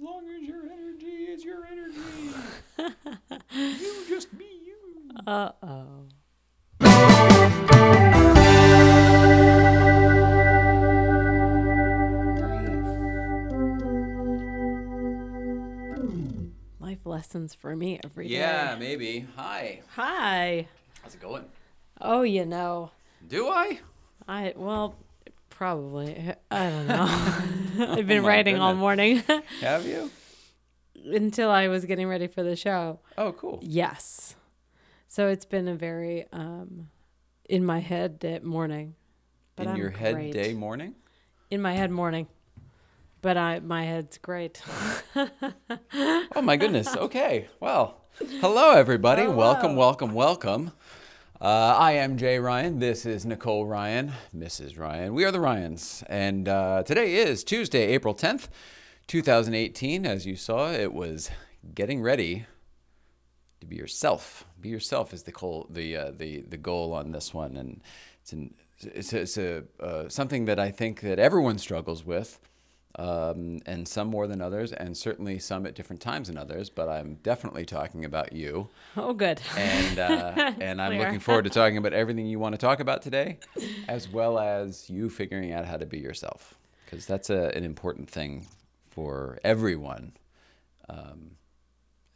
long as your energy is your energy. You just be you. Uh-oh. Life lessons for me every day. Yeah, maybe. Hi. Hi. How's it going? Oh, you know. Do I? Well, probably. I don't know. I've been my writing all goodness. morning Have you? until I was getting ready for the show. Oh, cool. Yes. So it's been a very in my head morning. But In I'm your head great. day morning? In my head morning. But my head's great. Oh, my goodness. Okay. Well, hello, everybody. Hello. Welcome, welcome, welcome. I am Jay Ryan. This is Nicole Ryan, Mrs. Ryan. We are the Ryans. And today is Tuesday, April 10th, 2018. As you saw, it was getting ready to be yourself. Be yourself is the goal on this one. And it's something that I think that everyone struggles with. And some more than others, and certainly some at different times than others. But I'm definitely talking about you. Oh, good. And I'm looking forward to talking about everything you want to talk about today, as well as you figuring out how to be yourself, because that's an important thing for everyone.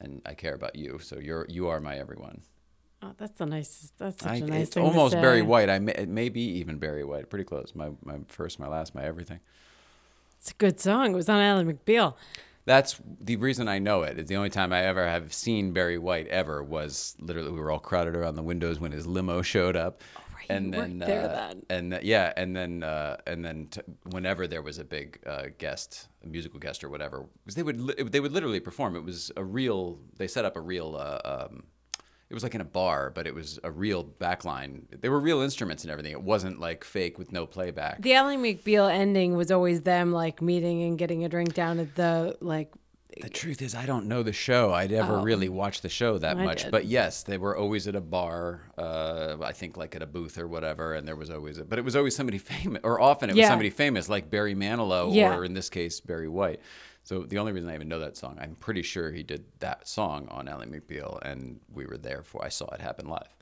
And I care about you, so you are my everyone. Oh, that's such a nice thing It's to almost say. Barry White. It may be even Barry White. Pretty close. My first, my last, my everything. It's a good song. It was on Ally McBeal. That's the reason I know it. It's the only time I ever have seen Barry White ever was literally we were all crowded around the windows when his limo showed up. Oh, right. And You then, worked there then. and then whenever there was a big guest, a musical guest or whatever, because they would literally perform. It was a real. They set up a real. It was like in a bar, but it was a real backline. They were real instruments and everything. It wasn't like fake with no playback. The Ally McBeal ending was always them like meeting and getting a drink down at the like. The truth is, I don't know the show. I never really watched the show that I much. did. But yes, they were always at a bar, I think like at a booth or whatever, and there was always but it was always somebody famous, or often it was Yeah. somebody famous, like Barry Manilow, Yeah. or in this case, Barry White. So the only reason I even know that song, I'm pretty sure he did that song on Ally McBeal, and we were there I saw it happen live.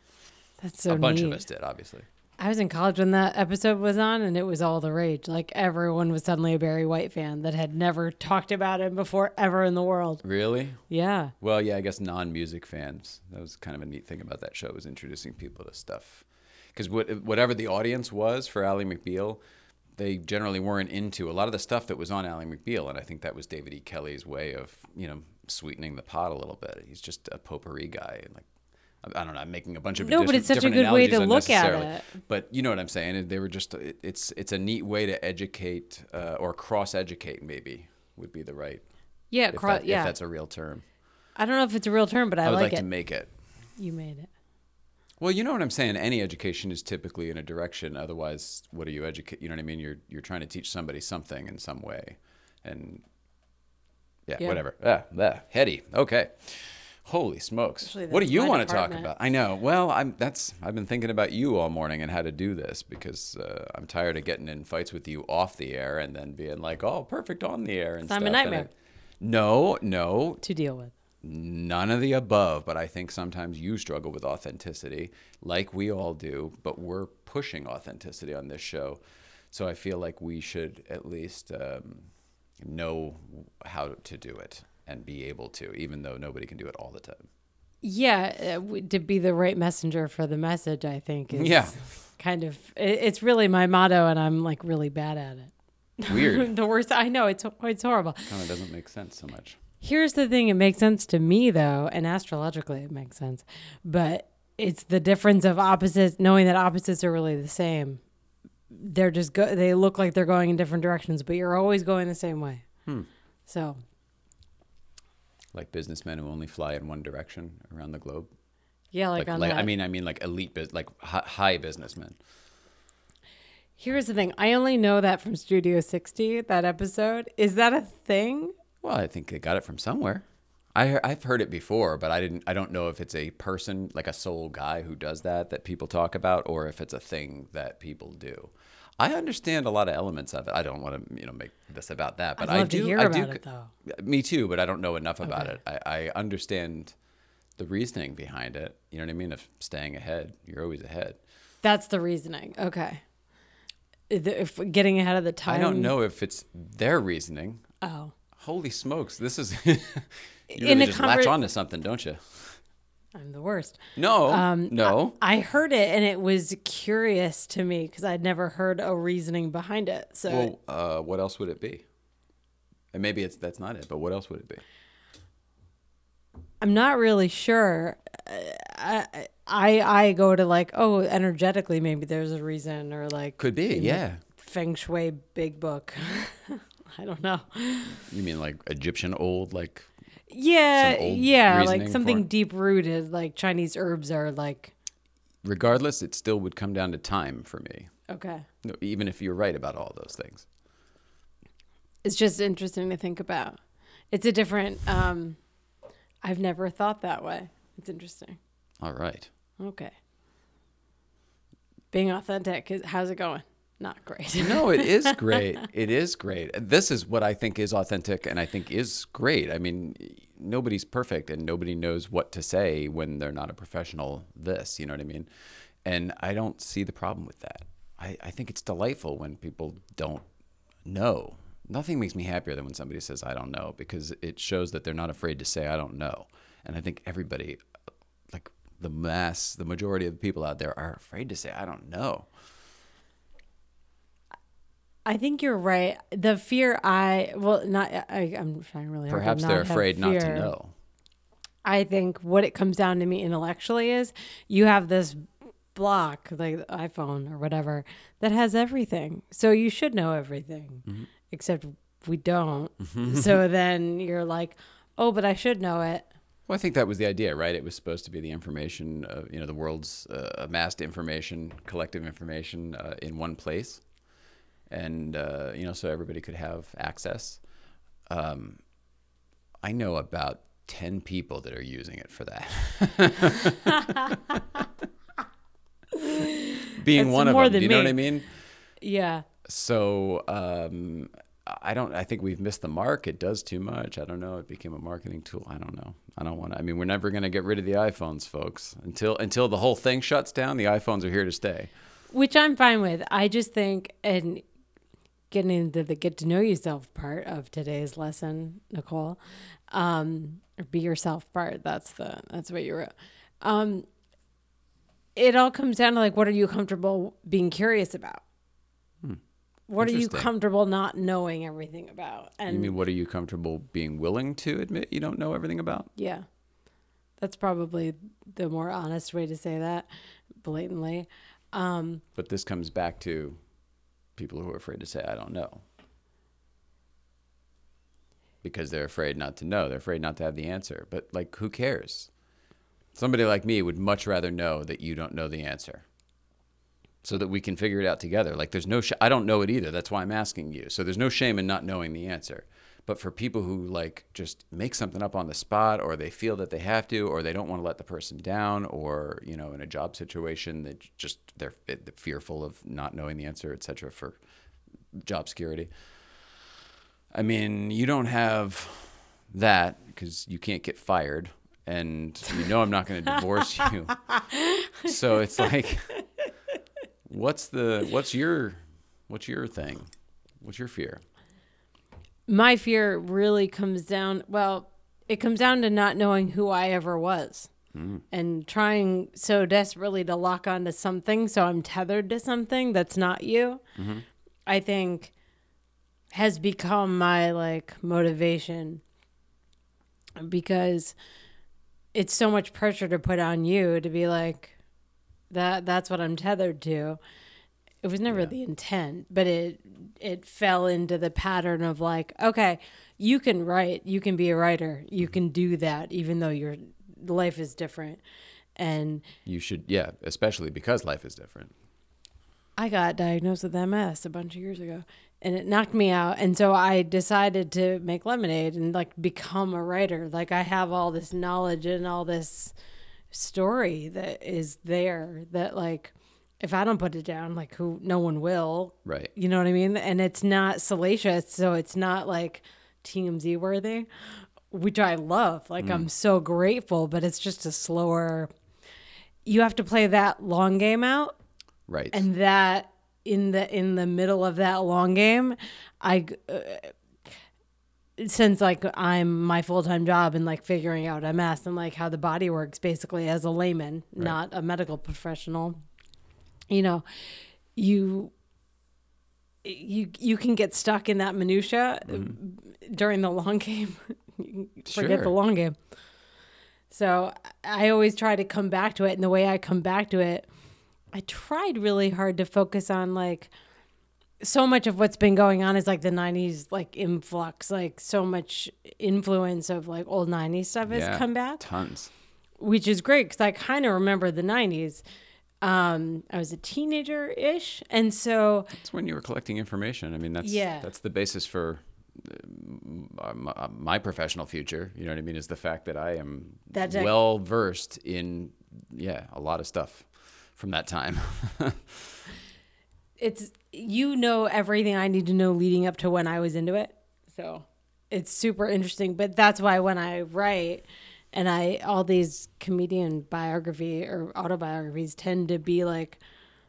That's so A bunch neat. of us did, obviously. I was in college when that episode was on, and it was all the rage. Like everyone was suddenly a Barry White fan that had never talked about him before ever in the world. Really? Yeah. Well, yeah, I guess non-music fans. That was kind of a neat thing about that show, was introducing people to stuff. Because whatever the audience was for Ally McBeal, they generally weren't into a lot of the stuff that was on Ally McBeal. And I think that was David E. Kelley's way of, sweetening the pot a little bit. He's just a potpourri guy. And like, I don't know, I'm making a bunch of No, but it's such a different good way to analogies look at unnecessarily. it. But you know what I'm saying? They were just, it's a neat way to educate or cross-educate, maybe, would be the right. Yeah. If If that's a real term. I don't know if it's a real term, but I I would like it. to make it. You made it. Well, you know what I'm saying? Any education is typically in a direction. Otherwise, what are you educate? You know what I mean? You're trying to teach somebody something in some way. And yeah. Whatever. Heady. Okay. Holy smokes. Actually, What do that's you my want to talk department. about? I know. Well, I've been thinking about you all morning and how to do this because I'm tired of getting in fights with you off the air and then being like, oh, perfect on the air and I'm stuff. a nightmare. No. To deal with. None of the above, but I think sometimes you struggle with authenticity, like we all do, but we're pushing authenticity on this show. So I feel like we should at least know how to do it and be able to, even though nobody can do it all the time. Yeah. To be the right messenger for the message, I think, is Yeah. kind of, it's really my motto, and I'm like really bad at it. Weird. The worst. I know. It's horrible. Kind of doesn't make sense so much. Here's the thing. It makes sense to me, though, and astrologically it makes sense. But it's the difference of opposites, knowing that opposites are really the same. They're just they look like they're going in different directions, but you're always going the same way. So, Like businessmen who only fly in one direction around the globe. yeah, like on that. I mean like elite, like high businessmen. Here's the thing. I only know that from Studio 60, that episode. Is that a thing? Well, I think they got it from somewhere. I've heard it before, but I don't know if it's a person, like a sole guy who does that people talk about, or if it's a thing that people do. I understand a lot of elements of it. I don't want to, make this about that, but I'd love I do. to hear about it, though. Me too, but I don't know enough about Okay. it. I understand the reasoning behind it. You know what I mean? If staying ahead, you're always ahead. That's the reasoning. Okay. If getting ahead of the time. I don't know if it's their reasoning. Oh. Holy smokes! This is you In really a just latch onto something, don't you? I'm the worst. No, no. I heard it and it was curious to me because I'd never heard a reasoning behind it. So Well, what else would it be? And maybe that's not it, but what else would it be? I'm not really sure. I go to like, oh, energetically, maybe there's a reason, or like Could be, in the yeah. Feng Shui big book. I don't know. You mean like Egyptian old, like Yeah, some old yeah, like reasoning something for- deep rooted, like Chinese herbs are like, regardless, it still would come down to time for me. okay. No, even if you're right about all those things. It's just interesting to think about. It's a different, I've never thought that way. It's interesting. All right. Okay. Being authentic, how's it going? Not great. No, it is great. It is great. This is what I think is authentic and I think is great. I mean, nobody's perfect and nobody knows what to say when they're not a professional this, you know what I mean? And I don't see the problem with that. I think it's delightful when people don't know. Nothing makes me happier than when somebody says, I don't know, because it shows that they're not afraid to say, I don't know. And I think everybody, like the majority of the people out there are afraid to say, I don't know. I think you're right. The fear I'm trying really hard. Perhaps to they're not have afraid not to fear. know. I think what it comes down to me intellectually is you have this block, like the iPhone or whatever, that has everything. So you should know everything, except we don't. So then you're like, oh, but I should know it. Well, I think that was the idea, right? It was supposed to be the information, the world's amassed information, collective information in one place. And, so everybody could have access. I know about 10 people that are using it for that. Being That's one of more them, than do you know me. what I mean? Yeah. So I think we've missed the mark. It does too much. I don't know. It became a marketing tool. I don't know. I don't want to. I mean, we're never going to get rid of the iPhones, folks. Until the whole thing shuts down, the iPhones are here to stay. Which I'm fine with. I just think, and getting into the get to know yourself part of today's lesson, Nicole, or be yourself part. That's what you wrote. It all comes down to like, what are you comfortable being curious about? What are you Interesting. comfortable not knowing everything about? And You mean, what are you comfortable being willing to admit you don't know everything about? yeah, that's probably the more honest way to say that, blatantly. But this comes back to people who are afraid to say, I don't know. Because they're afraid not to know. They're afraid not to have the answer. But, like, who cares? Somebody like me would much rather know that you don't know the answer so that we can figure it out together. Like, there's no I don't know it either. That's why I'm asking you. So there's no shame in not knowing the answer. But for people who, like, just make something up on the spot, or they feel that they have to, or they don't want to let the person down, or, in a job situation that just they're fearful of not knowing the answer, et cetera, for job security. I mean, you don't have that because you can't get fired. And I'm not going to divorce you. So it's like, what's your thing? What's your fear? My fear really comes down, it comes down to not knowing who I ever was and trying so desperately to lock onto something. So I'm tethered to something that's not you, I think has become my like motivation, because it's so much pressure to put on you to be like, that's what I'm tethered to. It was never the intent, but it fell into the pattern of like, okay, you can write, you can be a writer, you can do that, even though your life is different. And You should, especially because life is different. I got diagnosed with MS a bunch of years ago, and it knocked me out. And so I decided to make lemonade and like become a writer. Like I have all this knowledge and all this story that is there that like if I don't put it down, like no one will. Right. You know what I mean? And it's not salacious, so it's not like TMZ worthy, which I love. Like I'm so grateful, but it's just a slower. You have to play that long game out, Right. and that in the middle of that long game, since like I'm my full-time job and like figuring out MS and like how the body works basically as a layman, not a medical professional. You know, you can get stuck in that minutia during the long game. Forget the long game. So I always try to come back to it. And the way I come back to it, I tried really hard to focus on like so much of what's been going on is like the 90s, like influx, like so much influence of like old 90s stuff has come back. Tons. Which is great because I kind of remember the 90s. I was a teenager-ish. And so That's when you were collecting information. I mean, that's the basis for my professional future. You know what I mean? Is the fact that I am well versed in, a lot of stuff from that time. It's, everything I need to know leading up to when I was into it. So it's super interesting. But that's why when I write and all these comedian biography or autobiographies tend to be like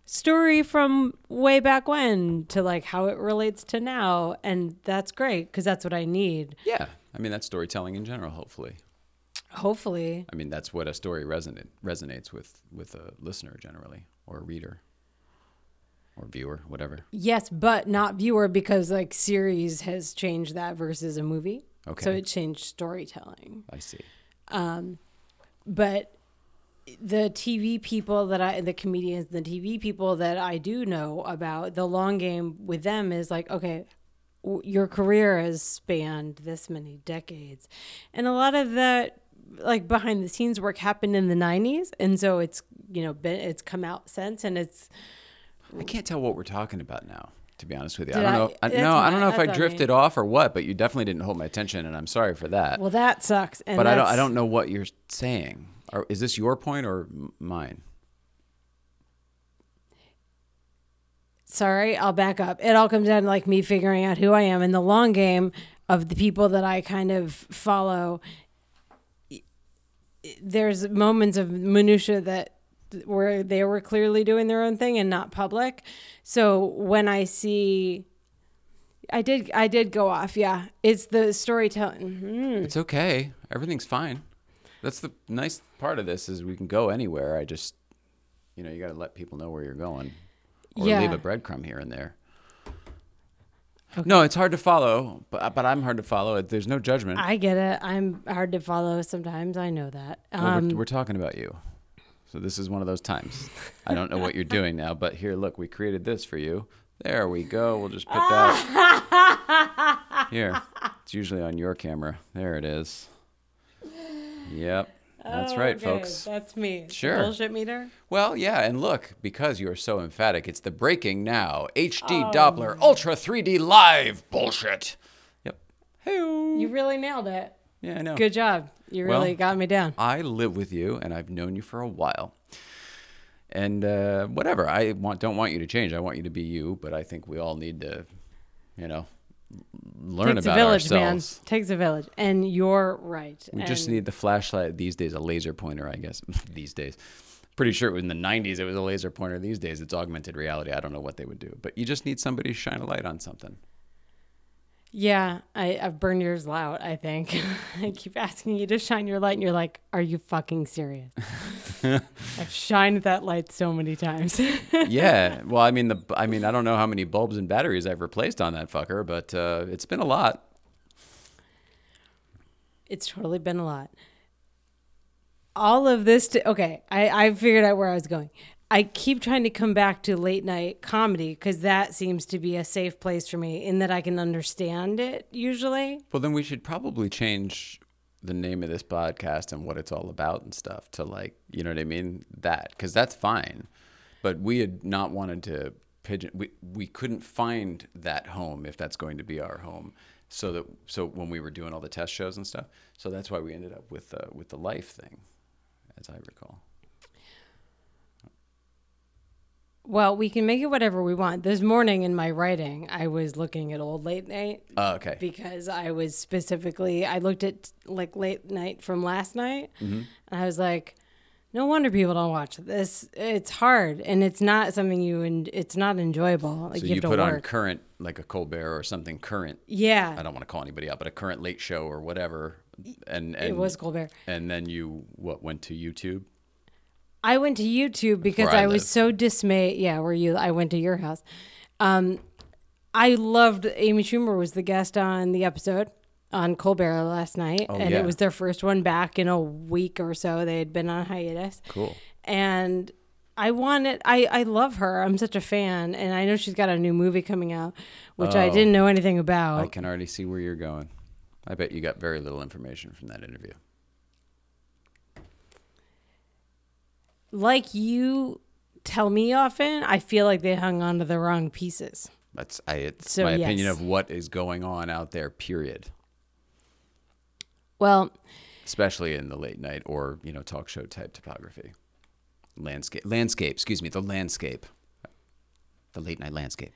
story from way back when to like how it relates to now. And that's great because that's what I need. Yeah. I mean, that's storytelling in general, hopefully. I mean, that's what a story resonates with a listener generally, or a reader. Or viewer, whatever. Yes, but not viewer because like series has changed that versus a movie. Okay. So it changed storytelling. I see. But the TV people the comedians, the TV people that I do know about, the long game with them is like, okay, your career has spanned this many decades. And a lot of that like behind the scenes work happened in the 90s. And so it's, it's come out since and it's, I can't tell what we're talking about now, to be honest with you. I don't know if I drifted off or what, but you definitely didn't hold my attention, and I'm sorry for that. Well, that sucks. But I don't know what you're saying. Is this your point or mine? Sorry, I'll back up. It all comes down to like me figuring out who I am in the long game of the people that I kind of follow. There's moments of minutia where they were clearly doing their own thing and not public. So when I see, I did go off. Yeah. It's the storytelling. It's okay. Everything's fine. That's the nice part of this is we can go anywhere. I just, you got to let people know where you're going or leave a breadcrumb here and there. Okay. No, it's hard to follow, but I'm hard to follow. There's no judgment. I get it. I'm hard to follow sometimes. I know that. Well, we're talking about you. So this is one of those times. I don't know what you're doing now, but here, look, we created this for you. There we go. We'll just put that here. It's usually on your camera. There it is. Yep. That's right, folks. That's me. Sure. Bullshit meter? Well, yeah, and look, because you're so emphatic, it's the breaking now. HD Doppler Ultra 3D Live bullshit. Yep. Hey-o. You really nailed it. Yeah, I know. Good job. You really got me down. I live with you, and I've known you for a while. And whatever, I don't want you to change. I want you to be you, but I think we all need to, learn about ourselves. Man. Takes a village, and you're right. We just need the flashlight these days, a laser pointer, I guess. These days. Pretty sure in the 90s it was a laser pointer. These days it's augmented reality. I don't know what they would do, but you just need somebody to shine a light on something. Yeah, I've burned yours out, I think. I keep asking you to shine your light, and you're like, are you fucking serious? I've shined that light so many times. Yeah. Well, I mean, I don't know how many bulbs and batteries I've replaced on that fucker, but it's been a lot. It's totally been a lot. All of this, okay, I figured out where I was going. I keep trying to come back to late night comedy because that seems to be a safe place for me in that I can understand it usually. Well, then we should probably change the name of this podcast and what it's all about and stuff to like, you know what I mean? That, because that's fine. But we had not wanted to we couldn't find that home if that's going to be our home. So when we were doing all the test shows and stuff, so that's why we ended up with the life thing, as I recall. Well, we can make it whatever we want. This morning in my writing, I was looking at old late night. Oh, okay. Because I looked at like late night from last night, and I was like, no wonder people don't watch this. It's hard, and it's not something it's not enjoyable. Like So you you have put to on work. current, like a Colbert or something current. Yeah. I don't want to call anybody out, but a current late show or whatever. And It was Colbert. And then you went to YouTube? I went to YouTube because Where I I was live. so dismayed. Yeah, I went to your house. I loved Amy Schumer was the guest on the episode on Colbert last night. Oh, and yeah. it was their first one back in a week or so. They had been on hiatus. Cool. And I love her. I'm such a fan. And I know she's got a new movie coming out, which I didn't know anything about. I can already see where you're going. I bet you got very little information from that interview. Like you tell me often, I feel like they hung on to the wrong pieces. It's So, my opinion yes. of what is going on out there, period. Well, Especially in the late night or, talk show type topography. Landscape, the landscape. The late night landscape.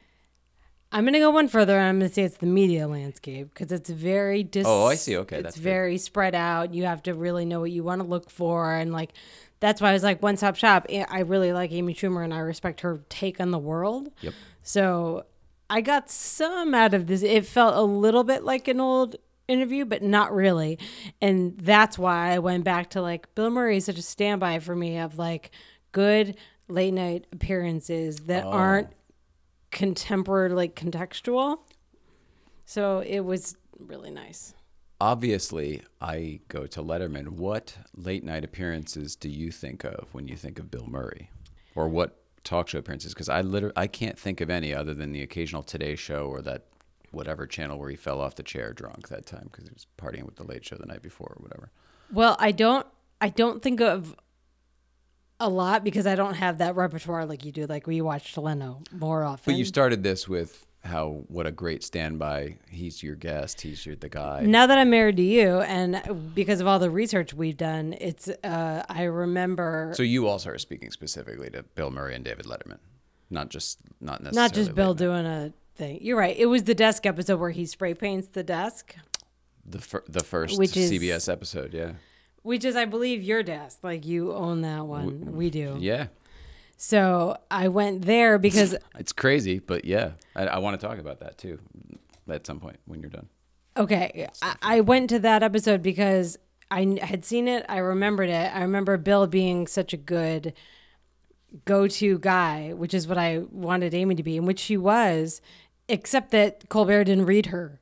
I'm going to go one further. I'm going to say it's the media landscape because it's very Oh, I see. Okay, it's that's good. very spread out. You have to really know what you want to look for. And like, that's why I was like one-stop shop. I really like Amy Schumer and I respect her take on the world. Yep. So I got some out of this. It felt a little bit like an old interview, but not really. And that's why I went back to like Bill Murray is such a standby for me of like good late night appearances that aren't contemporary, like contextual. So it was really nice. Obviously, I go to Letterman. What late night appearances do you think of when you think of Bill Murray? Or what talk show appearances? Because I can't think of any other than the occasional Today Show or that whatever channel where he fell off the chair drunk that time because he was partying with the Late Show the night before or whatever. Well, I don't think of a lot because I don't have that repertoire like you do. Like we watch Leno more often. But you started this with what a great standby. He's your guest. He's the guy. Now that I'm married to you, and because of all the research we've done, it's I remember. So you also are speaking specifically to Bill Murray and David Letterman, not necessarily. Not just Bill late night. doing a thing. You're right. It was the desk episode where he spray paints the desk, The first Which is- CBS episode, yeah. which is, I believe, your desk. Like you own that one. We do. Yeah. So I went there because It's crazy, but yeah, I want to talk about that too at some point when you're done. okay, I went to that episode because I had seen it. I remembered it. I remember Bill being such a good go-to guy, which is what I wanted Amy to be, and which she was, except that Colbert didn't read her.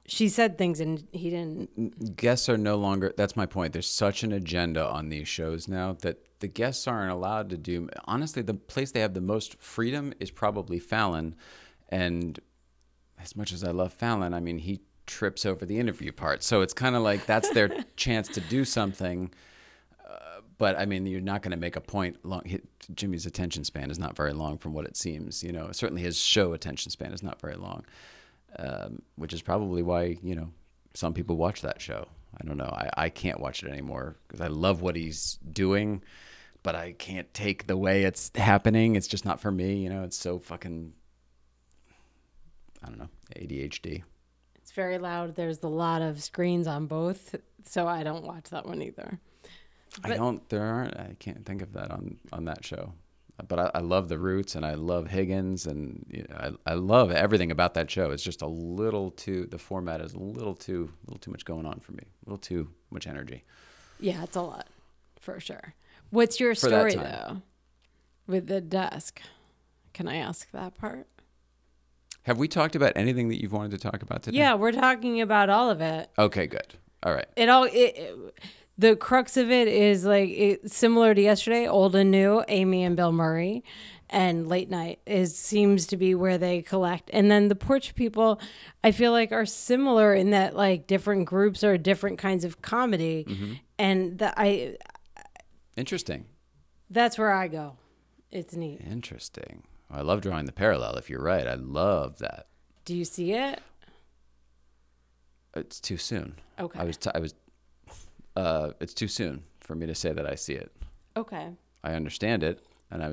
She said things and he didn't. Guests are no longer, that's my point. There's such an agenda on these shows now that the guests aren't allowed to do, honestly, the place they have the most freedom is probably Fallon. And as much as I love Fallon, I mean, he trips over the interview part. So it's kind of like that's their chance to do something. But I mean, you're not going to make a point long. Jimmy's attention span is not very long from what it seems. Certainly his show attention span is not very long. Which is probably why, some people watch that show. I don't know. I can't watch it anymore because I love what he's doing, but I can't take the way it's happening. It's just not for me. It's so fucking, I don't know, ADHD. It's very loud. There's a lot of screens on both, so I don't watch that one either. I can't think of that on that show. But I love the Roots and I love Higgins and I love everything about that show. It's just the format is a little too much going on for me. A little too much energy. Yeah, it's a lot for sure. What's your For that story time. though with the desk? Can I ask that part? Have we talked about anything that you've wanted to talk about today? Yeah, we're talking about all of it. Okay, good. All right. The crux of it is like similar to yesterday, old and new, Amy and Bill Murray, and late night seems to be where they collect. And then the porch people, I feel like are similar in that like different groups or different kinds of comedy, and Interesting. that's where I go. It's neat. Interesting. I love drawing the parallel. If you're right, I love that. Do you see it? It's too soon. Okay. It's too soon for me to say that I see it. Okay. I understand it, and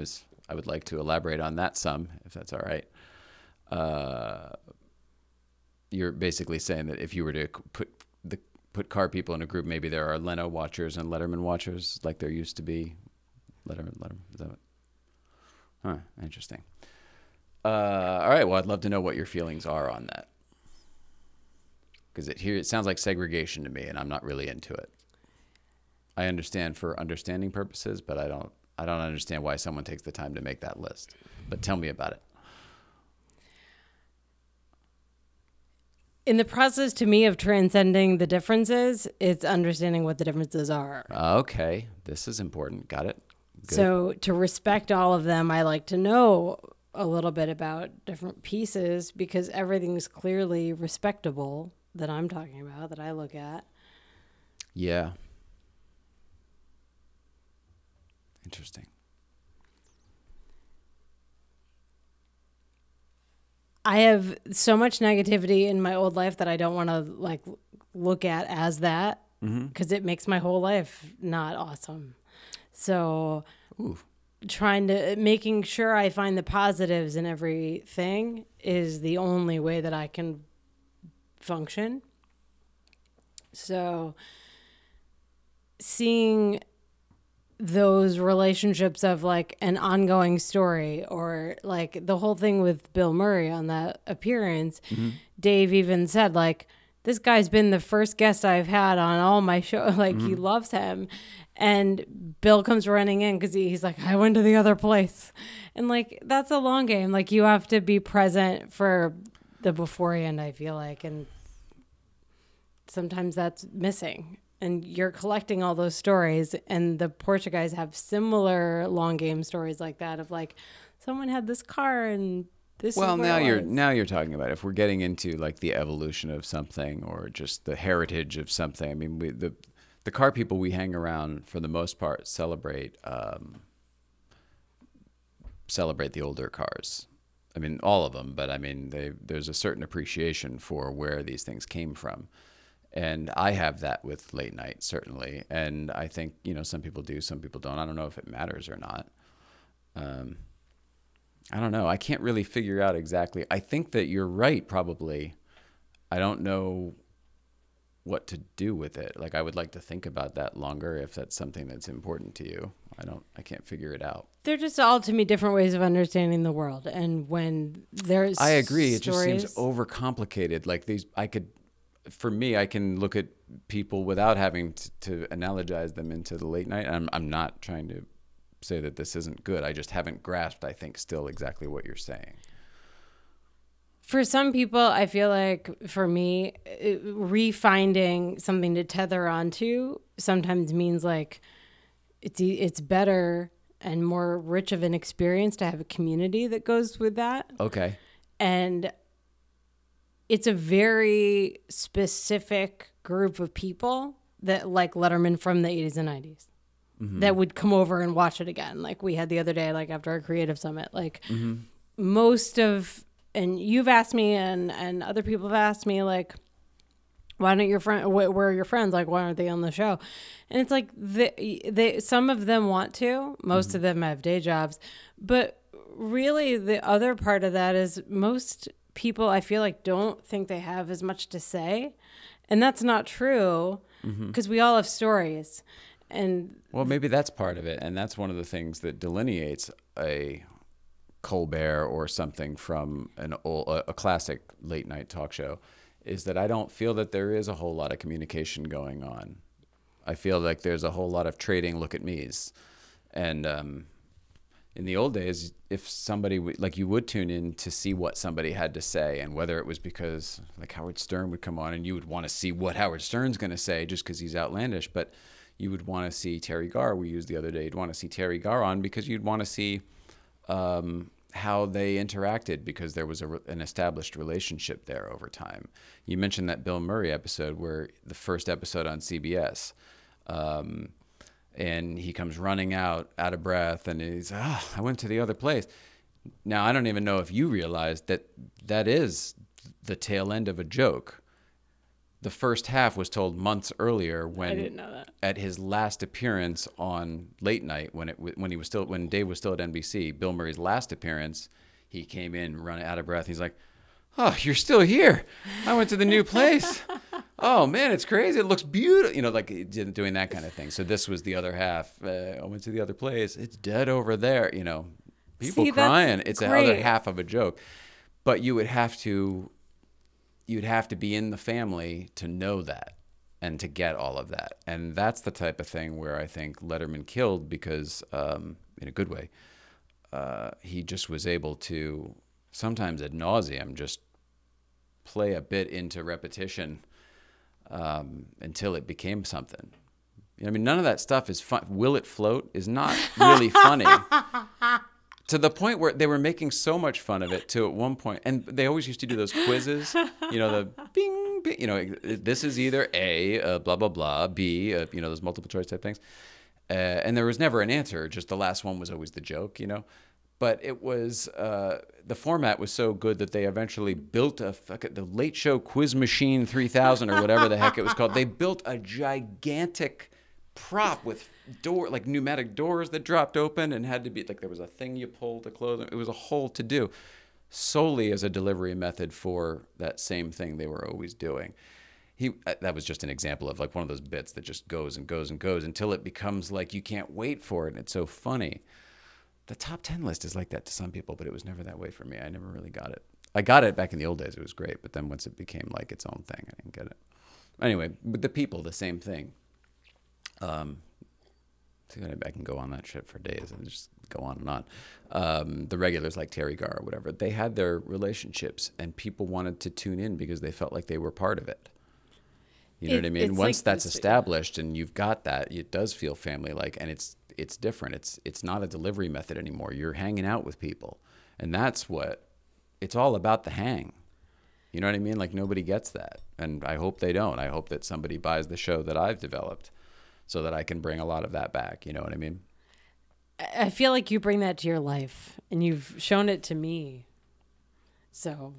I would like to elaborate on that some, if that's all right. You're basically saying that if you were to put car people in a group, maybe there are Leno watchers and Letterman watchers, like there used to be. Letterman, is that what? Huh, interesting. All right, well, I'd love to know what your feelings are on that. Because it sounds like segregation to me, and I'm not really into it. I understand for understanding purposes, but I don't understand why someone takes the time to make that list. But tell me about it. In the process, to me, of transcending the differences, it's understanding what the differences are. Okay, this is important. Got it. Good. So to respect all of them, I like to know a little bit about different pieces because everything's clearly respectable that I'm talking about, that I look at. Yeah. Interesting. I have so much negativity in my old life that I don't want to like look at as that because it makes my whole life not awesome. So making sure I find the positives in everything is the only way that I can function. So seeing those relationships of like an ongoing story, or like the whole thing with Bill Murray on that appearance, Dave even said like, this guy's been the first guest I've had on all my shows. Like he loves him. And Bill comes running in because he's like, I went to the other place. And like, that's a long game. Like you have to be present for the beforehand, I feel like. And sometimes that's missing. And you're collecting all those stories. And the Porsche guys have similar long game stories like that of like, someone had this car and this is where now you're talking about if we're getting into like the evolution of something or just the heritage of something. I mean, the car people we hang around for the most part celebrate the older cars. I mean, all of them, but I mean, there's a certain appreciation for where these things came from. And I have that with late night, certainly. And I think, some people do, some people don't. I don't know if it matters or not. I don't know. I can't really figure out exactly. I think that you're right, probably. I don't know what to do with it. Like, I would like to think about that longer if that's something that's important to you. I can't figure it out. They're just all, to me, different ways of understanding the world. And when there's I agree. It stories, just seems overcomplicated. Like for me, I can look at people without having to analogize them into the late night. I'm not trying to say that this isn't good. I just haven't grasped, I think, still exactly what you're saying. For some people, I feel like for me, refinding something to tether onto sometimes means like it's better and more rich of an experience to have a community that goes with that. Okay. And it's a very specific group of people that like Letterman from the 80s and 90s. That would come over and watch it again. Like we had the other day, like after our creative summit, like most of, and you've asked me and other people have asked me like, why don't your friend, where are your friends? Like, why aren't they on the show? And it's like they some of them want to, most of them have day jobs, but really the other part of that is most people I feel like don't think they have as much to say. And that's not true because we all have stories. And well, maybe that's part of it, and that's one of the things that delineates a Colbert or something from a classic late night talk show, is that I don't feel that there is a whole lot of communication going on. I feel like there's a whole lot of trading look at me's, and in the old days, if somebody you would tune in to see what somebody had to say, and whether it was because like Howard Stern would come on, and you would want to see what Howard Stern's going to say just because he's outlandish, but you would want to see Terry Garr, we used the other day. You'd want to see Terry Garr on because you'd want to see how they interacted because there was an established relationship there over time. You mentioned that Bill Murray episode where the first episode on CBS, and he comes running out of breath, and he's, I went to the other place. Now, I don't even know if you realize that is the tail end of a joke. the first half was told months earlier I didn't know that. at his last appearance on Late Night when Dave was still at NBC. Bill Murray's last appearance, he came in running out of breath. He's like, "Oh, you're still here. I went to the new place. Oh man, it's crazy. It looks beautiful." Like doing that kind of thing. So this was the other half. I went to the other place. It's dead over there. People See, crying. that's It's the great. other half of a joke. But you'd have to be in the family to know that and to get all of that. And that's the type of thing where I think Letterman killed because, in a good way, he just was able to sometimes ad nauseum just play a bit into repetition until it became something. None of that stuff is fun. Will It Float is not really funny. To the point where they were making so much fun of it, to at one point, and they always used to do those quizzes, the bing, bing, this is either A, blah, blah, blah, B, those multiple choice type things. And there was never an answer, just the last one was always the joke, But it was, the format was so good that they eventually built the Late Show Quiz Machine 3000 or whatever the heck it was called. They built a gigantic prop with pneumatic doors that dropped open and had to be there was a thing you pulled to close them. It was a whole to do solely as a delivery method for that same thing they were always doing. That was just an example of one of those bits that just goes and goes and goes until it becomes you can't wait for it and it's so funny. The top 10 list is like that to some people, but it was never that way for me. I never really got it. I got it back in the old days. It was great. But then once it became its own thing, I didn't get it. Anyway, with the people, the same thing. I can go on that shit for days and just go on and on. The regulars like Terry Garr or whatever, they had their relationships and people wanted to tune in because they felt like they were part of it. You know what I mean? Once that's established and you've got that, it does feel family-like, and it's different. It's not a delivery method anymore. You're hanging out with people, and that's what it's all about, the hang. You know what I mean? Nobody gets that, and I hope they don't. I hope that somebody buys the show that I've developed so that I can bring a lot of that back. You know what I mean? I feel like you bring that to your life, and you've shown it to me. So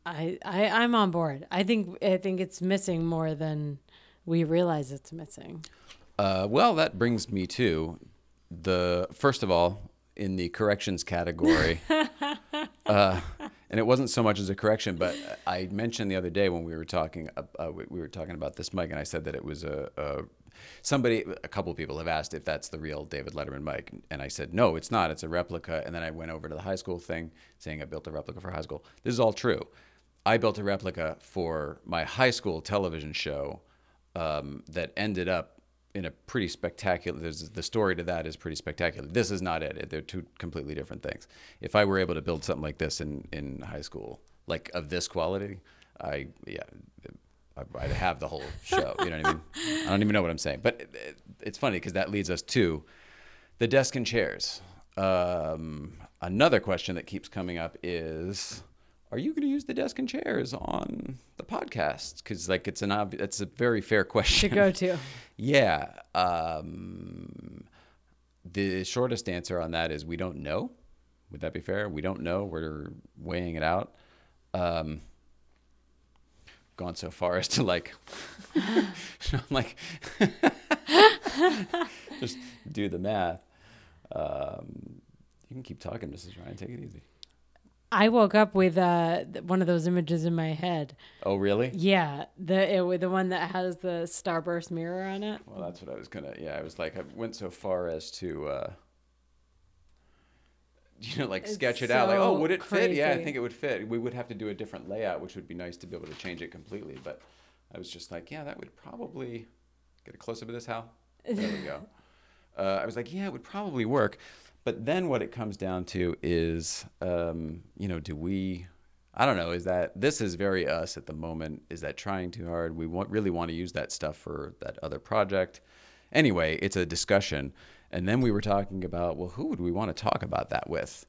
I'm on board. I think it's missing more than we realize it's missing. Well, that brings me to first of all, in the corrections category, and it wasn't so much as a correction, but I mentioned the other day when we were talking about this mic, and I said that it was a couple of people have asked if that's the real David Letterman mic, and I said, no, it's not. It's a replica. And then I went over to the high school thing saying I built a replica for high school. This is all true. I built a replica for my high school television show that ended up in a pretty spectacular, the story to that is pretty spectacular. This is not it. They're two completely different things. If I were able to build something like this in high school, of this quality, I'd have the whole show. You know what I mean? I don't even know what I'm saying. But it's funny because that leads us to the desk and chairs. Another question that keeps coming up is, are you going to use the desk and chairs on the podcast? Because it's a very fair question To go to. Yeah. The shortest answer on that is we don't know. Would that be fair? We don't know. We're weighing it out. Gone so far as to I'm just do the math. You can keep talking, Mrs. Ryan. Take it easy. I woke up with one of those images in my head. Oh, really? Yeah, the one that has the starburst mirror on it. Well, that's what I was gonna. Yeah, I was I went so far as to, sketch it out. Oh, would it fit? Yeah, I think it would fit. We would have to do a different layout, which would be nice to be able to change it completely. But I was just yeah, that would probably get a close up of this, Hal. There we go. I was yeah, it would probably work. But then what it comes down to is, do we, I don't know, is that, this is very us at the moment, is that trying too hard? We really want to use that stuff for that other project. Anyway, it's a discussion. And then we were talking about, well, who would we want to talk about that with?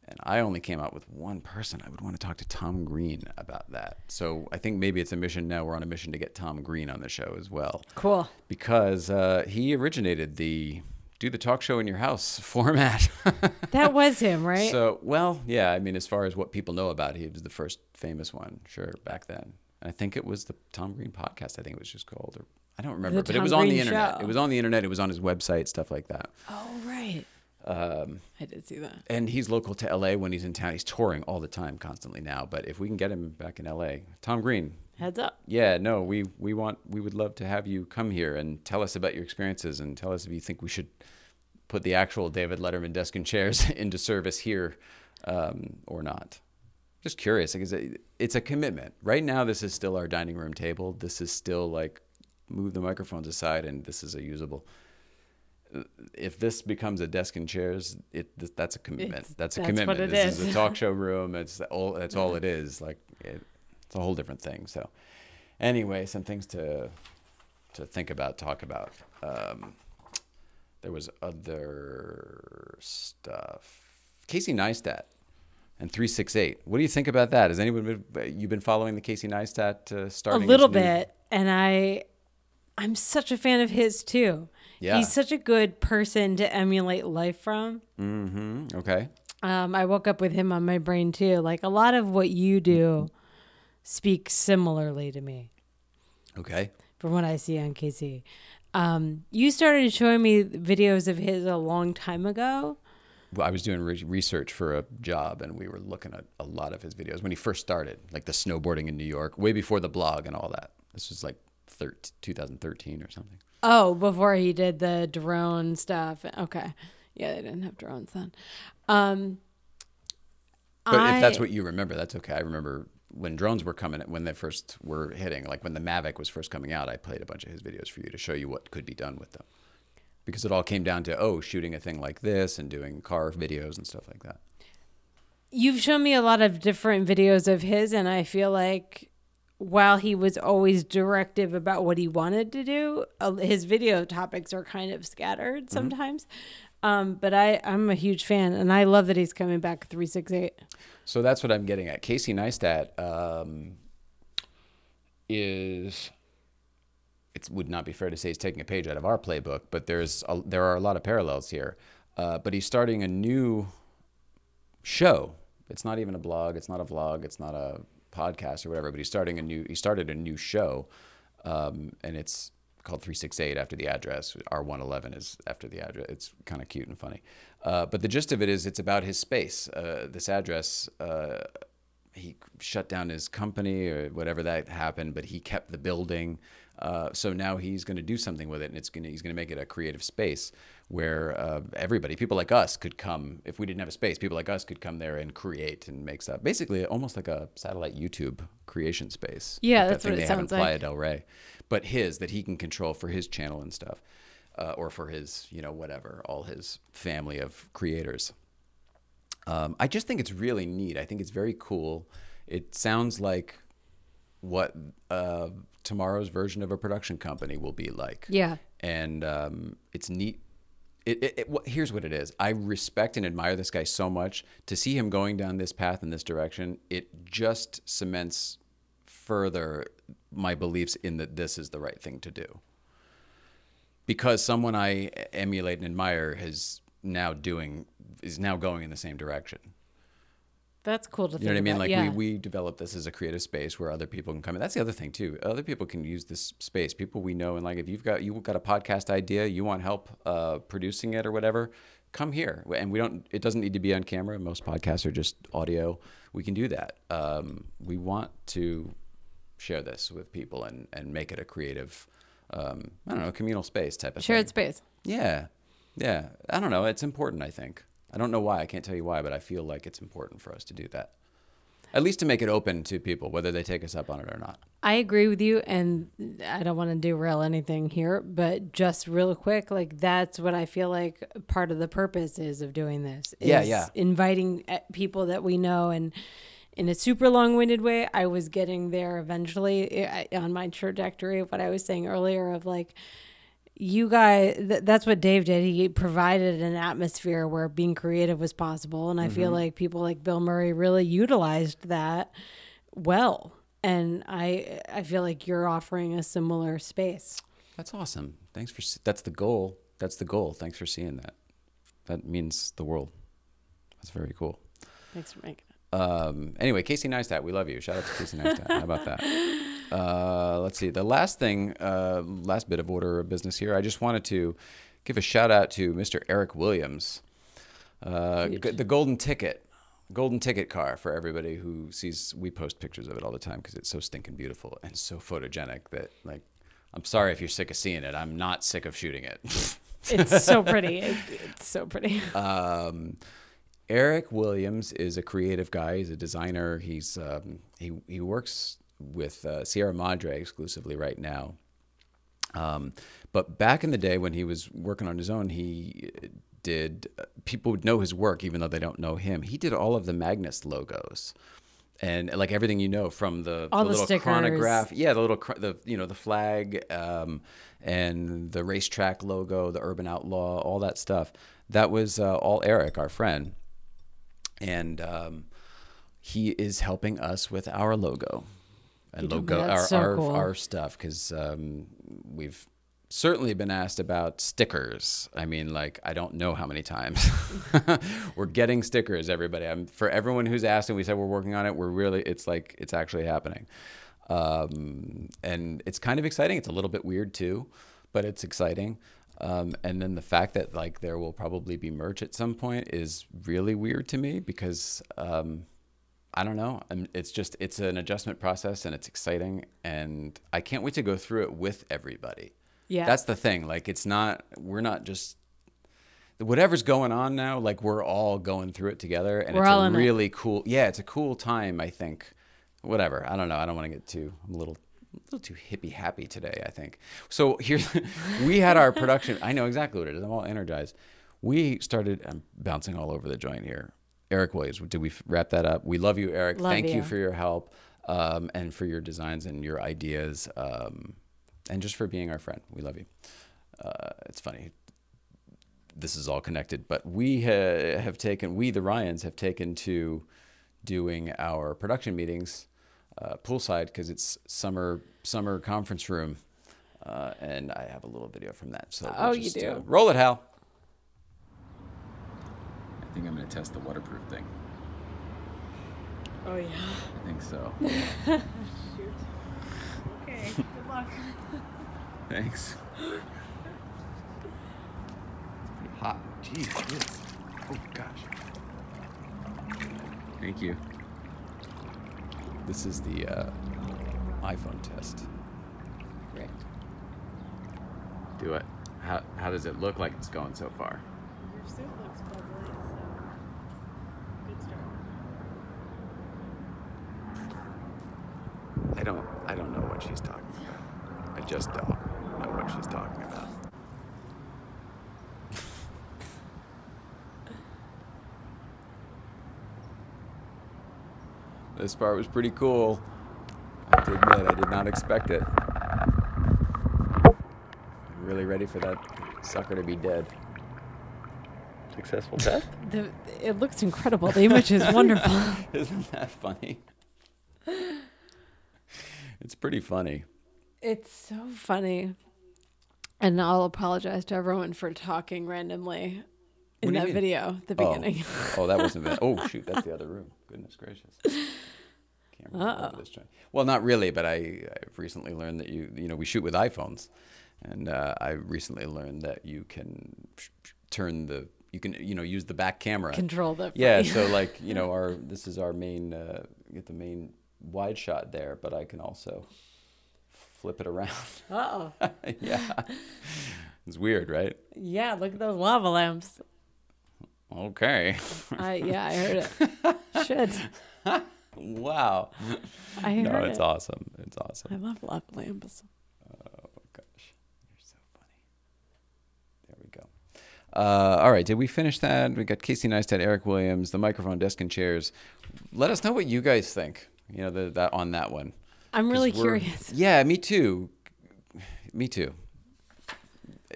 And I only came out with one person. I would want to talk to Tom Green about that. So I think maybe it's a mission now. We're on a mission to get Tom Green on the show as well. Cool. Because he originated the do the talk show in your house format. That was him, right? So, well, yeah, I mean, as far as what people know about, he was the first famous one, sure, back then. I think it was the Tom Green podcast. I think it was just called, or I don't remember, but it Tom was on the Green internet. Show. It was on the internet. It was on his website, stuff like that. Oh, right. I did see that. And he's local to LA when he's in town. He's touring all the time, constantly now. But if we can get him back in LA, Tom Green. Heads up. Yeah, no, we would love to have you come here and tell us about your experiences and tell us if you think we should put the actual David Letterman desk and chairs into service here or not. Just curious, because it's a commitment. Right now, this is still our dining room table. This is still like move the microphones aside, and this is a usable. If this becomes a desk and chairs, that's a commitment. That's a commitment. What it This is a talk show room. That's all it is. Like it's a whole different thing. So, anyway, some things to think about, talk about. There was other stuff. Casey Neistat and 368. What do you think about that? Has anyone you've been following the Casey Neistat starting? A little bit, and I'm such a fan of his too. Yeah. He's such a good person to emulate life from. Mm-hmm. Okay. I woke up with him on my brain too. Like a lot of what you do speaks similarly to me. Okay. From what I see on Casey. You started showing me videos of his a long time ago. Well, I was doing research for a job, and we were looking at a lot of his videos when he first started, like the snowboarding in New York, way before the blog and all that. This was like 2013 or something. Oh, before he did the drone stuff. Okay. Yeah, they didn't have drones then. But if that's what you remember, that's okay. I remember when drones were coming, when they first were hitting, like when the Mavic was first coming out, I played a bunch of his videos for you to show you what could be done with them. Because it all came down to, shooting a thing like this and doing car videos and stuff like that. You've shown me a lot of different videos of his, and I feel like while he was always directive about what he wanted to do, his video topics are kind of scattered sometimes. But I'm a huge fan, and I love that he's coming back 368. So that's what I'm getting at. Casey Neistat it would not be fair to say he's taking a page out of our playbook, but there are a lot of parallels here. But he's starting a new show. It's not even a blog. It's not a vlog. It's not a podcast or whatever. But he started a new show, and it's called 368 after the address. R111 is after the address. It's kind of cute and funny. But the gist of it is it's about his space. This address, he shut down his company or whatever that happened, but he kept the building. So now he's going to do something with it, and he's going to make it a creative space where everybody, people like us, could come. If we didn't have a space, people like us could come there and create and make stuff. Basically, almost like a satellite YouTube creation space. Yeah, like that's what it sounds like. Playa del Rey, but that he can control for his channel and stuff, or for his, whatever, all his family of creators. I just think it's really neat. I think it's very cool. It sounds like what tomorrow's version of a production company will be like. Yeah. And it's neat. Here's what it is. I respect and admire this guy so much. To see him going down this path in this direction, it just cements further my beliefs in that this is the right thing to do. Because someone I emulate and admire is now going in the same direction. That's cool to think about. You know what I mean? Like, Like we developed this as a creative space where other people can come in. That's the other thing too. Other people can use this space. People we know, and like if you've got a podcast idea, you want help producing it or whatever, come here. And it doesn't need to be on camera. Most podcasts are just audio. We can do that. We want to share this with people and make it a creative, communal space type of shared thing. space. Yeah. Yeah. I don't know. It's important, I think. I don't know why. I can't tell you why, but I feel like it's important for us to do that. At least to make it open to people, whether they take us up on it or not. I agree with you, and I don't want to derail anything here, but just real quick, like that's what I feel like part of the purpose is of doing this. Is inviting people that we know, and in a super long-winded way, I was getting there eventually on my trajectory of what I was saying earlier of like, you guys, that's what Dave did. He provided an atmosphere where being creative was possible. And I feel like people like Bill Murray really utilized that well. And I feel like you're offering a similar space. That's awesome. That's the goal. That's the goal. Thanks for seeing that. That means the world. That's very cool. Thanks for making it. Anyway, Casey Neistat, we love you. Shout out to Casey Neistat. How about that? Let's see. The last thing, last bit of order of business here. I just wanted to give a shout out to Mr. Eric Williams, the golden ticket car for everybody who sees. We post pictures of it all the time because it's so stinking beautiful and so photogenic that, like, I'm sorry if you're sick of seeing it. I'm not sick of shooting it. It's so pretty. It's so pretty. Eric Williams is a creative guy. He's a designer. He works with Sierra Madre exclusively right now. But back in the day when he was working on his own, people would know his work even though they don't know him. He did all of the Magnus logos. And like everything, from the little stickers. chronograph, the flag, and the racetrack logo, the Urban Outlaw, all that stuff. That was all Eric, our friend. And he is helping us with our logo and our stuff, because we've certainly been asked about stickers. I mean, like, I don't know how many times. We're getting stickers, everybody. For everyone who's asked and we said we're working on it, it's actually happening. And it's kind of exciting. It's a little bit weird too, but it's exciting. And then the fact that, like, there will probably be merch at some point is really weird to me because, I don't know. It's an adjustment process and it's exciting. And I can't wait to go through it with everybody. Yeah. That's the thing. Like, we're not just, whatever's going on now, like, we're all going through it together. And it's a really cool, it's a cool time, I think. Whatever. I don't know. I don't want to get I'm a little too hippie happy today, I think. So here, we had our production. I know exactly what it is. I'm all energized. I'm bouncing all over the joint here. Eric Williams, did we wrap that up? We love you, Eric. Thank you for your help, and for your designs and your ideas, and just for being our friend. We love you. It's funny. This is all connected, but we the Ryans have taken to doing our production meetings poolside because it's summer conference room, and I have a little video from that. So you do. Roll it, Hal. I think I'm going to test the waterproof thing. Oh yeah. I think so. Shoot. Okay. Good luck. Thanks. Pretty hot. Jeez. Yes. Oh gosh. Thank you. This is the iPhone test. Great. Do it. How does it look like it's going so far? Your suit looks bubbly, so good start. I don't know what she's talking about. I just don't know what she's talking about. This part was pretty cool. I have to admit, I did not expect it. I'm really ready for that sucker to be dead. Successful test? It looks incredible. The image is wonderful. Isn't that funny? It's pretty funny. It's so funny. And I'll apologize to everyone for talking randomly in that video at the beginning. Oh, that wasn't bad. Oh, shoot, that's the other room. Goodness gracious. Can't remember this joint. Well, not really, but I've recently learned that we shoot with iPhones. And I recently learned that you can use the back camera. Control the frame. Yeah, so like, this is our main, get the main wide shot there, but I can also flip it around. Uh-oh. Yeah. It's weird, right? Yeah, look at those lava lamps. Okay. I heard it. Shit. Wow. I heard it. No, it's awesome. It's awesome. I love lava lamps. Oh, gosh. You're so funny. There we go. All right. Did we finish that? We got Casey Neistat, Eric Williams, the microphone, desk, and chairs. Let us know what you guys think, that on that one. I'm really curious. Yeah, me too. Me too.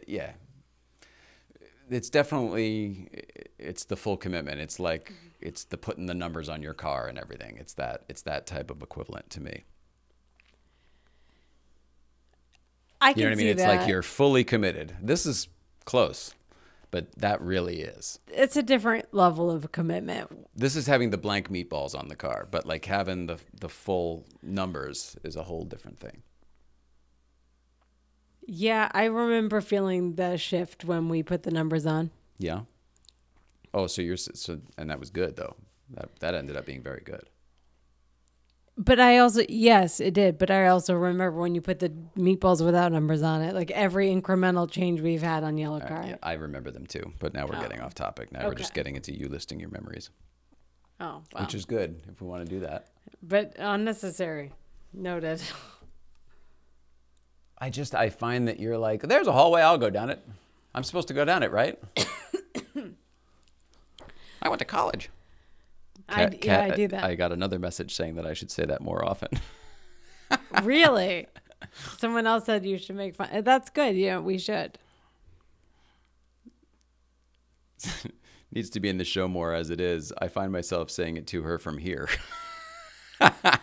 Yeah. It's definitely, it's the full commitment. It's like, it's the putting the numbers on your car and everything. It's that type of equivalent to me. I can see that. It's like you're fully committed. This is close, but that really is. It's a different level of commitment. This is having the blank meatballs on the car, but like having the full numbers is a whole different thing. Yeah, I remember feeling the shift when we put the numbers on. Yeah. Oh, and that was good though. That ended up being very good. But I also, yes, it did. But I also remember when you put the meatballs without numbers on it, like every incremental change we've had on Yellow Car. Yeah, I remember them too, but now we're getting off topic. Now we're just getting into you listing your memories. Oh, wow. Which is good if we want to do that. But unnecessary. Noted. I find that you're like, there's a hallway, I'll go down it. I'm supposed to go down it, right? I went to college. I do that. I got another message saying that I should say that more often. Really? Someone else said you should make fun. That's good. Yeah, we should. Needs to be in the show more as it is. I find myself saying it to her from here. Not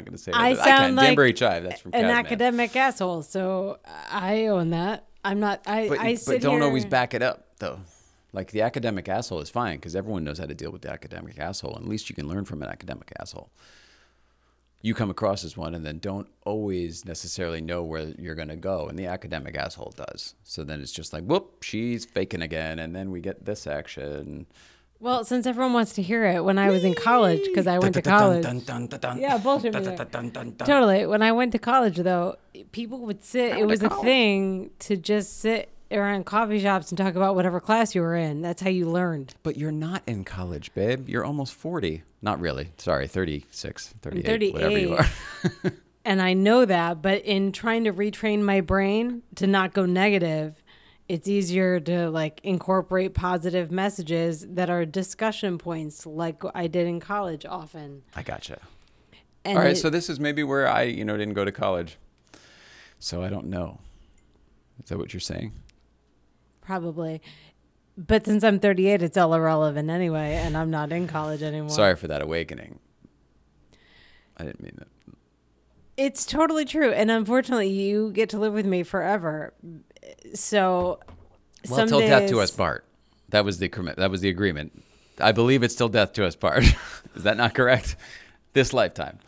going to say that. I sound like Danbury Chive. That's from an Kazman. academic asshole, so I own that. I'm not. But don't always back it up, though. Like the academic asshole is fine because everyone knows how to deal with the academic asshole. And at least you can learn from an academic asshole. You come across as one and then don't always necessarily know where you're going to go. And the academic asshole does. So then it's just like, whoop, she's faking again. And then we get this action. Well, since everyone wants to hear it, when I was in college, because I went to college. Yeah, bullshit music. Totally. When I went to college, though, people would sit. It was a thing to just sit around coffee shops and talk about whatever class you were in. That's how you learned. But you're not in college, babe. You're almost 40. Not really. Sorry, 36, 38, 38. whatever you are. And I know that, but in trying to retrain my brain to not go negative, it's easier to like incorporate positive messages that are discussion points like I did in college often. I gotcha. And all right, so this is maybe where I, didn't go to college. So I don't know. Is that what you're saying? Probably. But since I'm 38, it's all irrelevant anyway, and I'm not in college anymore. Sorry for that awakening. I didn't mean that. It's totally true. And unfortunately, you get to live with me forever. So well, till death to us part. That was the agreement. I believe it's till death to us part. Is that not correct? This lifetime.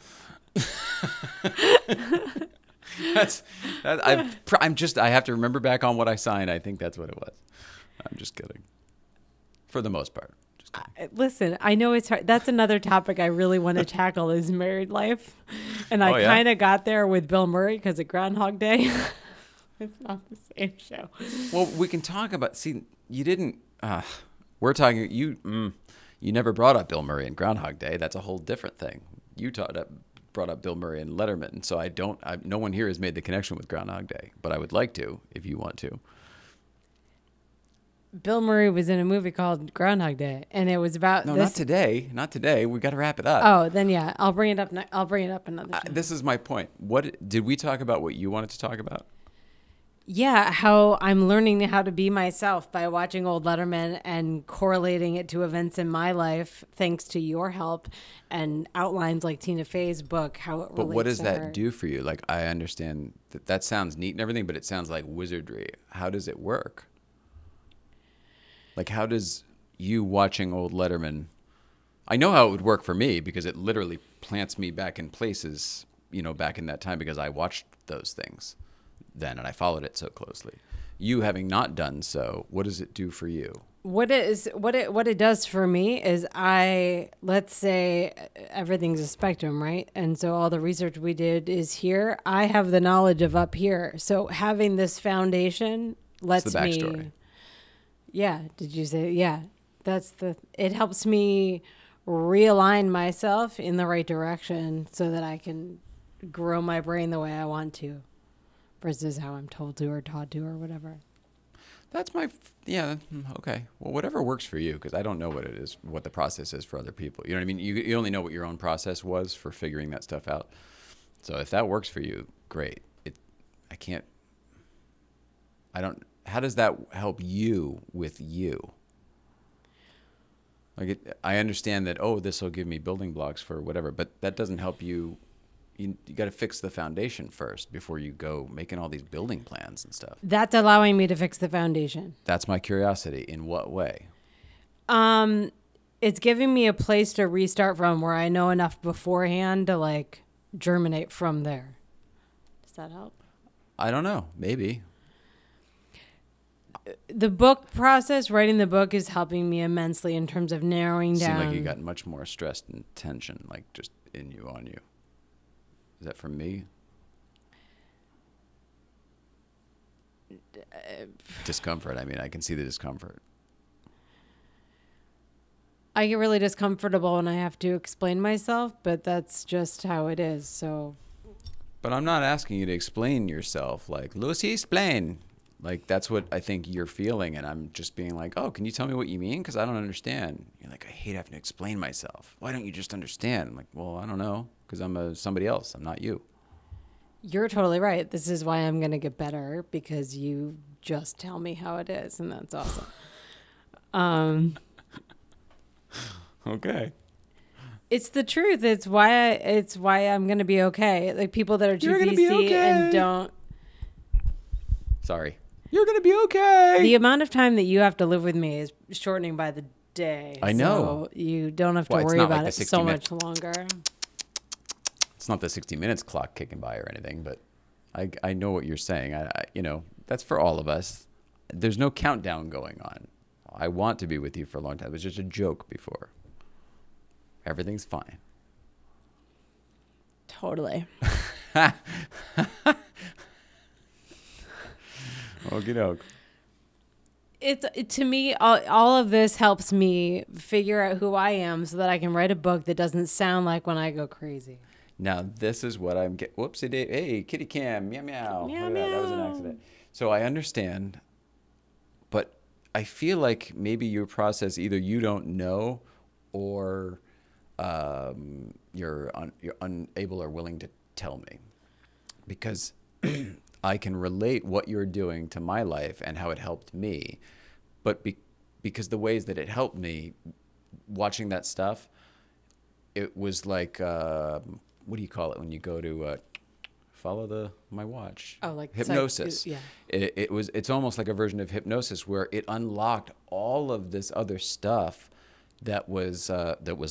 I have to remember back on what I signed. I think that's what it was. I'm just kidding. For the most part. Just kidding. Listen, I know it's hard. That's another topic I really want to tackle is married life. And I kind of got there with Bill Murray because of Groundhog Day. It's not the same show. Well, we can talk about, see, you didn't, we're talking, you never brought up Bill Murray and Groundhog Day. That's a whole different thing. You brought up Bill Murray and Letterman. So no one here has made the connection with Groundhog Day, but I would like to, if you want to. Bill Murray was in a movie called Groundhog Day, and it was about No, not today. Not today. We got to wrap it up. Oh, then yeah, I'll bring it up. I'll bring it up another time. This is my point. What did we talk about? What you wanted to talk about? Yeah, how I'm learning how to be myself by watching old Letterman and correlating it to events in my life, thanks to your help and outlines like Tina Fey's book. How it relates. But what does to that her. do for you? Like, I understand that sounds neat and everything, but it sounds like wizardry. How does it work? Like, how does you watching old Letterman? I know how it would work for me because it literally plants me back in places, back in that time because I watched those things then and I followed it so closely. You having not done so, what does it do for you? What it does for me is let's say everything's a spectrum, right? And so all the research we did is here. I have the knowledge of up here. So having this foundation lets it's the backstory. me. Yeah. Did you say? Yeah. It helps me realign myself in the right direction so that I can grow my brain the way I want to versus how I'm told to or taught to or whatever. That's okay. Well, whatever works for you, because I don't know what the process is for other people. You know what I mean? You only know what your own process was for figuring that stuff out. So if that works for you, great. How does that help you with you? Like I understand that, this will give me building blocks for whatever, but that doesn't help you, you got to fix the foundation first before you go making all these building plans and stuff. That's allowing me to fix the foundation. That's my curiosity. In what way? It's giving me a place to restart from where I know enough beforehand to like germinate from there. Does that help? I don't know. Maybe. The book process, writing the book, is helping me immensely in terms of narrowing down. Seemed like you got much more stressed and tension, like just in you, on you. Is that from me? Discomfort. I mean, I can see the discomfort. I get really discomfortable when I have to explain myself, but that's just how it is. So, but I'm not asking you to explain yourself. Like, Lucy, explain. Like, that's what I think you're feeling, and I'm just being like, oh, can you tell me what you mean? Because I don't understand. You're like, I hate having to explain myself. Why don't you just understand? I'm like, well, I don't know, because I'm somebody else. I'm not you. You're totally right. This is why I'm going to get better, because you just tell me how it is, and that's awesome. Okay. It's the truth. It's why I'm going to be okay. Like, people that are too You're gonna be PC okay. and don't. Sorry. You're going to be okay. The amount of time that you have to live with me is shortening by the day. I know. So you don't have to Well, it's worry not about like it the so 60 much longer. It's not the 60 minutes clock kicking by or anything, but I know what you're saying. That's for all of us. There's no countdown going on. I want to be with you for a long time. It was just a joke before. Everything's fine. Totally. Okie doke. To me, all of this helps me figure out who I am so that I can write a book that doesn't sound like when I go crazy. Now, this is what I'm getting. Whoopsie day. Hey, kitty cam. Meow, meow. Meow, Look at that. That was an meow. accident. So I understand, but I feel like maybe your process, either you don't know or you're unable or willing to tell me. Because I can relate what you're doing to my life and how it helped me. But because the ways that it helped me, watching that stuff, it was like, what do you call it when you go to follow my watch? Oh, like hypnosis. yeah. It's almost like a version of hypnosis where it unlocked all of this other stuff that was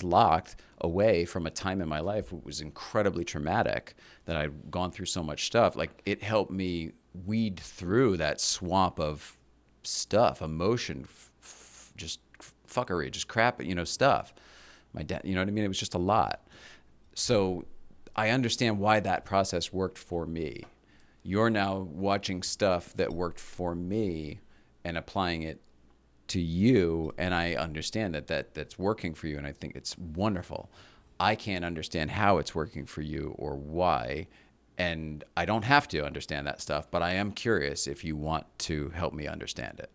locked away from a time in my life. It was incredibly traumatic that I'd gone through so much stuff. Like, it helped me weed through that swamp of stuff, emotion, just fuckery, just crap, stuff. My dad, you know what I mean? It was just a lot. So I understand why that process worked for me. You're now watching stuff that worked for me and applying it to you, and I understand that's working for you, and I think it's wonderful. I can't understand how it's working for you or why, and I don't have to understand that stuff, but I am curious if you want to help me understand it.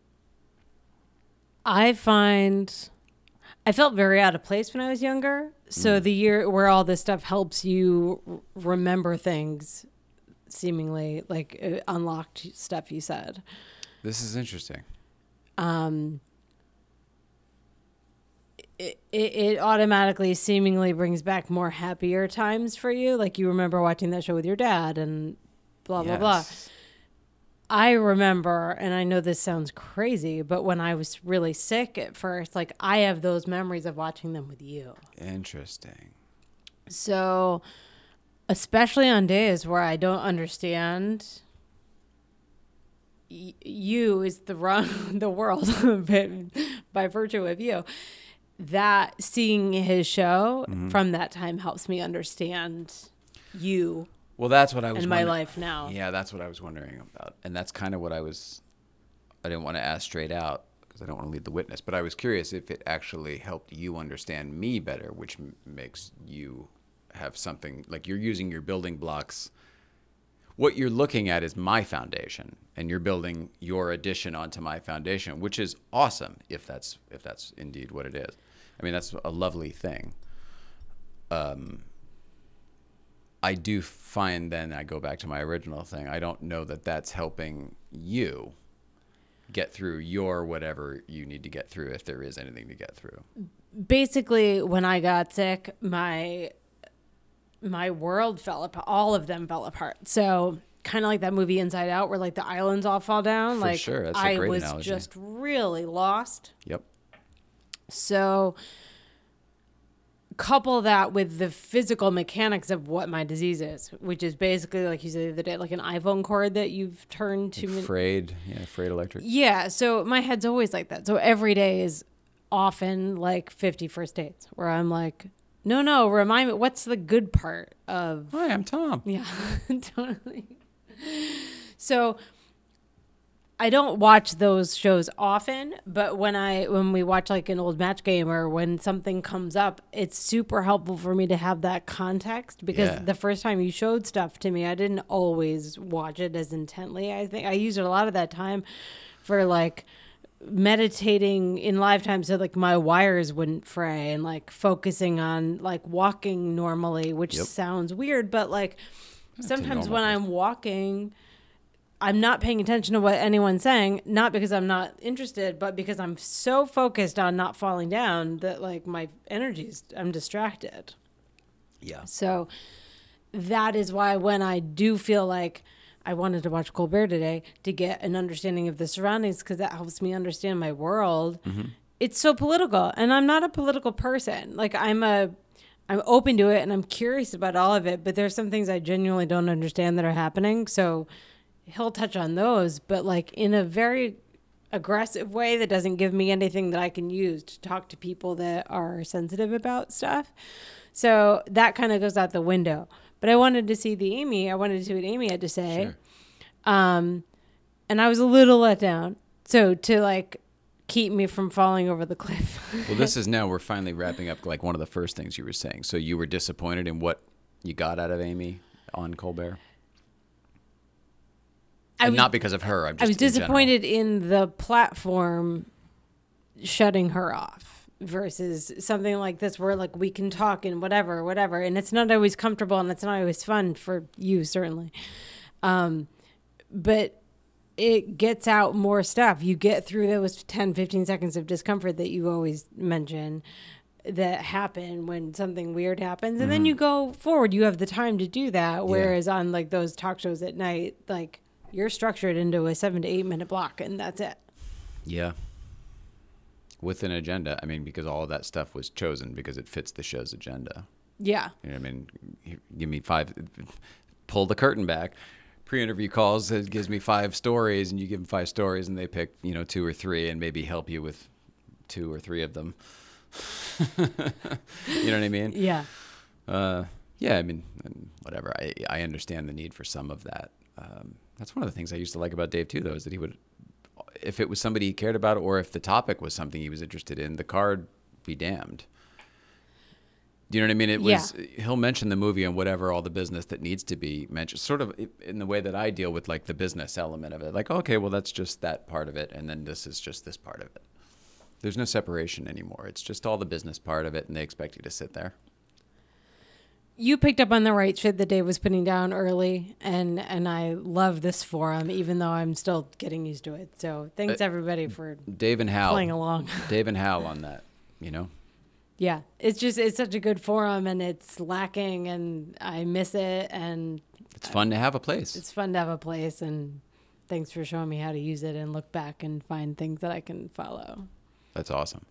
I felt very out of place when I was younger. So the year where all this stuff helps you remember things, seemingly like unlocked stuff you said. This is interesting. It automatically seemingly brings back more happier times for you. Like, you remember watching that show with your dad and blah, blah, blah. Yes. I remember, and I know this sounds crazy, but when I was really sick at first, like, I have those memories of watching them with you. Interesting. So, especially on days where I don't understand, you is the world by virtue of you. That seeing his show from that time helps me understand you. Well, that's what I was in my life now. Yeah, that's what I was wondering about. And that's kind of what I didn't want to ask straight out because I don't want to lead the witness, but I was curious if it actually helped you understand me better, which makes you have something, like you're using your building blocks. What you're looking at is my foundation, and you're building your addition onto my foundation, which is awesome if that's indeed what it is. I mean, that's a lovely thing. I do find then, I go back to my original thing, I don't know that that's helping you get through your whatever you need to get through, if there is anything to get through. Basically, when I got sick, my my world fell apart. All of them fell apart. So kind of like that movie Inside Out where like the islands all fall down. For like sure. That's a I great was analogy. just really lost. Yep. So couple that with the physical mechanics of what my disease is, which is basically, like you said the other day, like an iPhone cord that you've turned to Frayed electric. Yeah, so my head's always like that. So every day is often like 50 first dates where I'm like, no, remind me, what's the good part of... Hi, I'm Tom. Yeah, totally. So I don't watch those shows often, but when we watch like an old Match Game or when something comes up, it's super helpful for me to have that context because the first time you showed stuff to me, I didn't always watch it as intently. I think I used a lot of that time for like meditating in lifetime so like my wires wouldn't fray and like focusing on like walking normally, which sounds weird, but like sometimes when I'm walking, I'm not paying attention to what anyone's saying, not because I'm not interested, but because I'm so focused on not falling down that like my I'm distracted. Yeah. So that is why when I do feel like I wanted to watch Colbert today to get an understanding of the surroundings, because that helps me understand my world. Mm-hmm. It's so political, and I'm not a political person. Like I'm open to it, and I'm curious about all of it. But there's some things I genuinely don't understand that are happening. So he'll touch on those, but like in a very aggressive way that doesn't give me anything that I can use to talk to people that are sensitive about stuff. So that kind of goes out the window. But I wanted to see I wanted to see what Amy had to say. Sure. And I was a little let down. So to like keep me from falling over the cliff. Well, we're finally wrapping up like one of the first things you were saying. So you were disappointed in what you got out of Amy on Colbert? Not because of her. I was disappointed in the platform shutting her off versus something like this where like we can talk and whatever. And it's not always comfortable and it's not always fun for you, certainly. But it gets out more stuff. You get through those 10, 15 seconds of discomfort that you always mention that happen when something weird happens. And then you go forward. You have the time to do that. Whereas on like those talk shows at night, like, you're structured into a 7 to 8 minute block, and that's it. Yeah. With an agenda. I mean, because all of that stuff was chosen because it fits the show's agenda. Yeah. You know what I mean? Give me 5, pull the curtain back. Pre-interview calls, it gives me 5 stories, and you give them 5 stories, and they pick, 2 or 3, and maybe help you with 2 or 3 of them. You know what I mean? Yeah. Yeah, I mean, whatever. I understand the need for some of that. That's one of the things I used to like about Dave too, though, is that he would, if it was somebody he cared about, or if the topic was something he was interested in, the card be damned. Do you know what I mean? He'll mention the movie and whatever, all the business that needs to be mentioned, sort of in the way that I deal with like the business element of it. Like, okay, well, that's just that part of it, and then this is just this part of it. There's no separation anymore. It's just all the business part of it, and they expect you to sit there. You picked up on the right shit that Dave was putting down early, and I love this forum, even though I'm still getting used to it. So thanks everybody for Dave and Hal playing along. Dave and Hal on that, Yeah, it's such a good forum, and it's lacking, and I miss it, and it's fun to have a place. It's fun to have a place, and thanks for showing me how to use it and look back and find things that I can follow. That's awesome.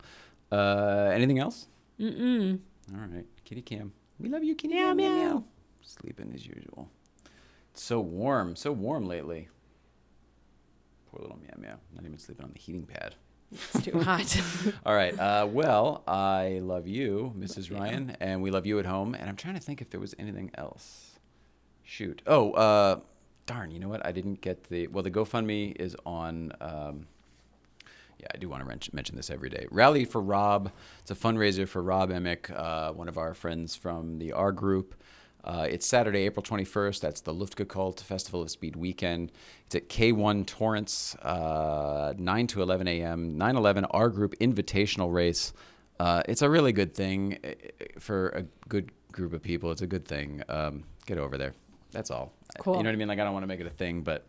Anything else? Mm-mm. All right, Kitty Cam. We love you, Kitty Cam. Meow, meow. Sleeping as usual. It's so warm lately. Poor little meow meow. Not even sleeping on the heating pad. It's too hot. All right. Well, I love you, Mrs. Ryan, and we love you at home. And I'm trying to think if there was anything else. Shoot. Oh, darn. You know what? I didn't get the GoFundMe is on. Yeah, I do want to mention this every day. Rally for Rob. It's a fundraiser for Rob Emick, one of our friends from the R Group. It's Saturday, April 21st. That's the Luftgekühlt Festival of Speed weekend. It's at K1 Torrance, 9 to 11 a.m., 9/11 R Group Invitational Race. It's a really good thing for a good group of people. It's a good thing. Get over there. That's all. Cool. You know what I mean? Like, I don't want to make it a thing, but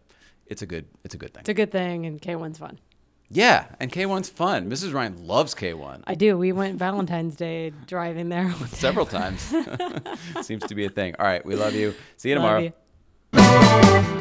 it's a good thing. It's a good thing, and K1's fun. Yeah, and K1's fun. Mrs. Ryan loves K1. I do. We went Valentine's Day driving there. Several times. Seems to be a thing. All right, we love you. See you Love tomorrow. you.